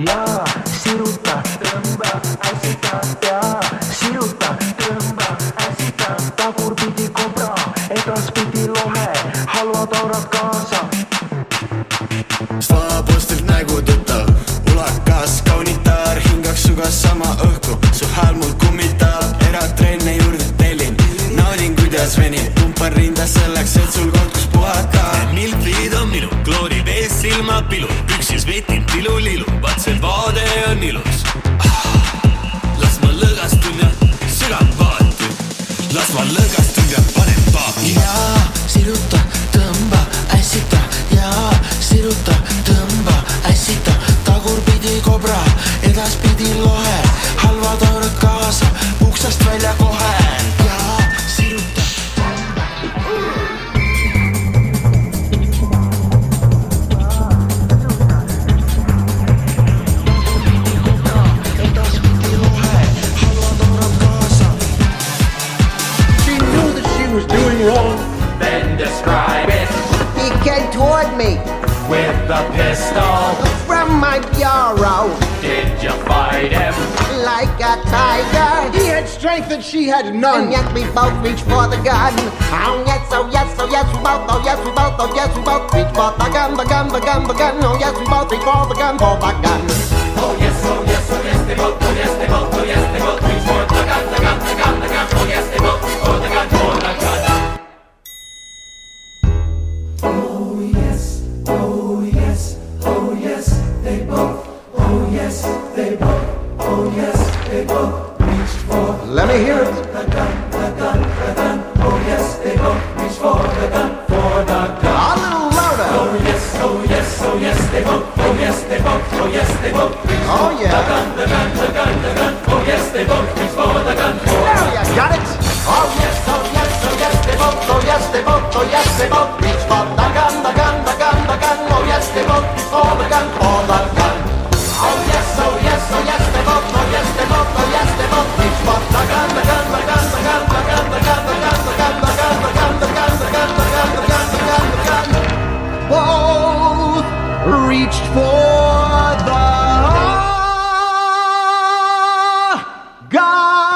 ja siruta, tõmba, ässita ja siruta, tõmba, ässita, tagurpidi kobra, edaspidi lohe, halvad aurad kaasa. Svapostilt nägu tuttav, ulakas kaunitar, hingaks suga sama õhku, su hääl mul kummitab, eratrenne juurde tellin, naudin kuidas venib, pumpan rinda selleks, et sul koht kus puhata. Milfid on minu, kloorib ees silmapilul, püksis vetin pilulilu, vaat see vaade on ilus. Las ma lõgastun ja sügan paati, las ma lõgastun ja panen paaki. Ja siruta, tõmba, ässita ja siruta, tõmba, ässita, tagurpidi kobra, edaspidi lohe, halvad aurad kaasa, uksest välja kohe. Ja siruta, tõmba. Edaspidi lohe, halvad aurad kaasa. She knew that she was doing wrong. Then describe it He came toward me with the pistol. from my bureau Did you fight him? like a tiger. He had strength that she had And none. yet we both reach for the gun. Oh yes, oh yes, oh yes, we both, oh yes, we both, oh yes, we both reach for the gun, the gun, the gun, the gun. Oh yes, we both reach for the gun, for the gun. Oh yes, oh yes, oh yes, they both, oh yes, they both, oh yes, they both reach for the gun, the gun, the gun, the gun. Oh yes, they both reach for the gun, for the gun. Oh yes, oh yes, oh yes, they both, oh yes, they both, oh yes, they both reached for Let me hear it. the gun, the gun, the gun. Oh yes, they both reach for the gun, for the gun. A little louder. Oh yes, oh yes, oh yes, they both, oh yes, they both, oh yes, they both reach Oh for the yeah. gun, the gun, the gun, the gun. Oh yes, they both reach for the gun, for Now you got it. oh yes, oh yes, oh yes, they both, oh yes, they both, oh yes, they both reach for the gun, the gun, the gun, the gun. Oh yes, they both reach for the gun, for the gun. Oh yes, oh yes, oh yes, they both, oh yes, they both, oh yes, they both reach for the gun, the gun, the gun, the gun, the gun, the gun, the gun, the gun, the gun, the gun, the gun, the gun, the gun, the gun, the gun, the gun. Both reached for the gun.